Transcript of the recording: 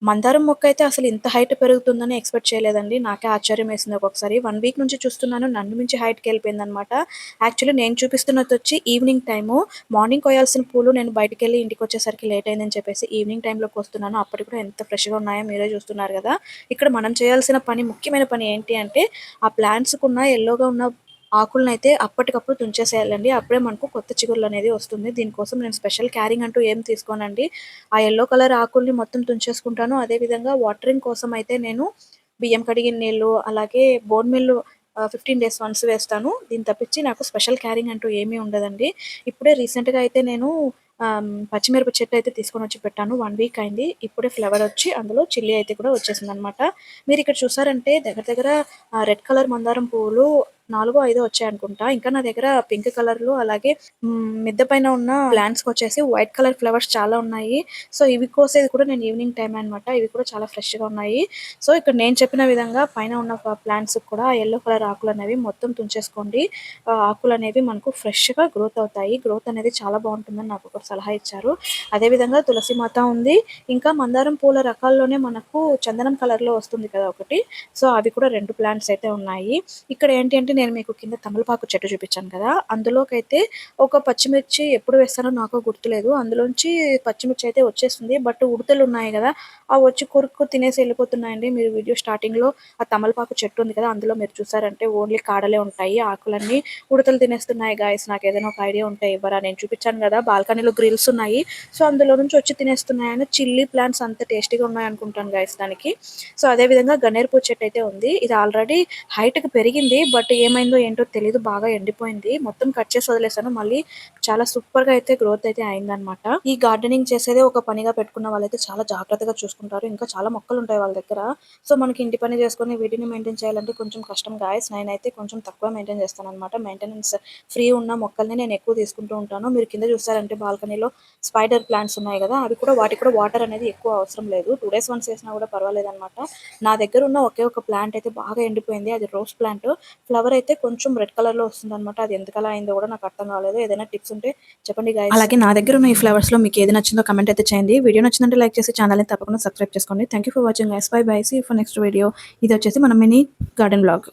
మందారం మొక్క అయితే అసలు ఇంత హైట్ పెరుగుతుందని ఎక్స్‌పెక్ట్ చేయలేదండి. నాకే ఆశ్చర్యం వేసింది ఒక్కొక్కసారి. 1 వీక్ నుంచి చూస్తున్నాను. నన్ను మించి హైట్‌కెళ్ళిపోయిందనమాట. యాక్చువల్లీ నేను చూపిస్తున్నదొచ్చి ఈవినింగ్ టైము. మార్నింగ్ కోయాల్సిన పూలు నేను బయటికెళ్ళి ఇంటికొచ్చేసరికి లేట్ అయిందని చెప్పేసి ఈవినింగ్ టైమ్‌లో కోస్తున్నాను. అప్పటికి కూడా ఎంత ఫ్రెష్‌గా ఉన్నాయో మీరే చూస్తున్నారు గదా! ఇక్కడ మనం చేయాల్సిన పని, ముఖ్యమైన పని ఏంటి అంటే, ఆ ప్లాంట్స్‌కున్న యెల్లోగా ఉన్న ఆకులనైతే అప్పటికప్పుడు తుంచేసేయాలండి. అప్పుడే మనకు కొత్త చిగుర్లనేది వస్తుంది. దీనికోసం నేను స్పెషల్ కేరింగ్ అంటూ ఏం తీసుకోనండి. ఆ యెల్లో కలర్ ఆకుల్ని మొత్తం తుంచేసుకుంటాను. అదే విధంగా వాటరింగ్ కోసం అయితే నేను బియ్యం కడిగిన నీళ్ళు, అలాగే బోన్ మిల్ 15 డేస్ వన్స్ వేస్తాను. దీన్ని తప్పించి నాకు స్పెషల్ కేరింగ్ అంటూ ఏమీ ఉండదండి. ఇప్పుడే రీసెంట్‌గా అయితే నేను పచ్చిమిరప చెట్టు అయితే తీసుకొనొచ్చి పెట్టాను. 1 వీక్ అయింది. ఇప్పుడే ఫ్లవర్ వచ్చి అందులో చిల్లీ అయితే కూడా వచ్చేసిందనమాట. మీరిక్కడ చూసారంటే దగ్గర దగ్గర రెడ్ కలర్ మందారం పువ్వులు 4, 5 వచ్చాయనుకుంటా. ఇంకా నా దగ్గర పింక్ కలర్‌లో అలాగే మిద్దె పైన ఉన్న ప్లాంట్స్‌కొచ్చేసి వైట్ కలర్ ఫ్లవర్స్ చాలా ఉన్నాయి. సో, ఇవి కోసేది కూడా నేను ఈవినింగ్ టైమే అనమాట. ఇవి కూడా చాలా ఫ్రెష్‌గా ఉన్నాయి. సో, ఇక్కడ నేను చెప్పిన విధంగా పైన ఉన్న ప్లాంట్స్‌కి కూడా యెల్లో కలర్ ఆకులనేవి మొత్తం తుంచేసుకోండి. ఆకులనేవి మనకు ఫ్రెష్‌గా గ్రోత్ అవుతాయి. గ్రోత్ అనేది చాలా బావుంటుందని నాకొకరు సలహా ఇచ్చారు. అదే విధంగా తులసి మాత ఉంది. ఇంకా మందారం పూల రకాల్లోనే మనకు చందనం కలర్‌లో వస్తుంది కదా ఒకటి. సో, అవి కూడా 2 ప్లాంట్స్ అయితే ఉన్నాయి. ఇక్కడ ఏంటి అంటే నేను మీకు కింద తమలపాకు చెట్టు చూపించాను కదా! అందులోకైతే ఒక పచ్చిమిర్చి ఎప్పుడు వేస్తానో నాకు గుర్తులేదు. అందులోంచి పచ్చిమిర్చి అయితే వచ్చేసింది. బట్ ఉడతలున్నాయి గదా! అవి వచ్చి కొరుక్కు తినేసి ఎళ్ళిపోతున్నాయండి. మీరు వీడియో స్టార్టింగ్‌లో ఆ తమలపాకు చెట్టు ఉంది కదా! అందులో మీరు చూసారంటే ఓన్లీ కాడలే ఉంటాయి. ఆకులన్నీ ఉడతలు తినేస్తున్నాయి గాయ్స్. నాకేదైనా ఒక ఐడియా ఉంటే ఇవ్వరా? నేను చూపించాను గదా! బాల్కనీలో గ్రిల్స్ ఉన్నాయి. సో, అందులో నుంచి వచ్చి తినేస్తున్నాయని చిల్లీ ప్లాంట్స్ అంత టేస్టీగా ఉన్నాయనుకుంటాను గాయ్స్ దానికి. సో, అదే విధంగా గన్నేరు పూల చెట్టు అయితే ఉంది. ఇది ఆల్రెడీ హైట్‌కి పెరిగింది. బట్ ఏమైందో ఏంటో తెలీదు. బాగా ఎండిపోయింది. మొత్తం కట్ చేసి వదిలేసాను. మళ్ళీ చాలా సూపర్‌గా అయితే గ్రోత్ అయితే అయిందనమాట. ఈ గార్డెనింగ్ చేసేదే ఒక పనిగా పెట్టుకున్న వాళ్ళైతే చాలా జాగ్రత్తగా చూసుకుంటారు. ఇంకా చాలా మొక్కలుంటాయి వాళ్ళ దగ్గర. సో, మనకి ఇంటి పని చేసుకొని వీటిని మెయింటైన్ చేయాలంటే కొంచెం కష్టం గాయ్స్. నేనైతే కొంచెం తక్కువ మెయింటైన్ చేస్తాననమాట. మెయింటెనెన్స్ ఫ్రీ ఉన్న మొక్కల్ని నేను ఎక్కువ తీసుకుంటూ ఉంటాను. మీరు కింద చూసారంటే బాల్కనీలో స్పైడర్ ప్లాంట్స్ ఉన్నాయి గదా! అవి కూడా వాటికి కూడా వాటర్ అనేది ఎక్కువ అవసరం లేదు. 2 డేస్ వన్స్ ఏసినా కూడా పర్వాలేదనమాట. నా దగ్గర ఉన్న ఒకే ఒక ప్లాంట్ అయితే బాగా ఎండిపోయింది. అది రోజ్ ప్లాంట్. ఫ్లవర్ అయితే కొంచెం రెడ్ కలర్‌లో వస్తుందనమాట. అది ఎందుకలా అయిందో కూడా నాకు అర్థం కాలేదు. ఏదైనా టిప్స్ ఉంటే చెప్పండి గైస్. అలాగే నా దగ్గర ఉన్న ఈ ఫ్లవర్స్‌లో మీకు ఏది నచ్చిందో కామెంట్ అయితే చేయండి. వీడియో నచ్చిందంటే లైక్ చేసి ఛానెల్‌ని తప్పకుండా సబ్స్క్రైబ్ చేసుకోండి. Thank you for watching guys. Bye bye. See you for next video. ఇది వచ్చేసి మన మినీ గార్డెన్ వ్లాగ్.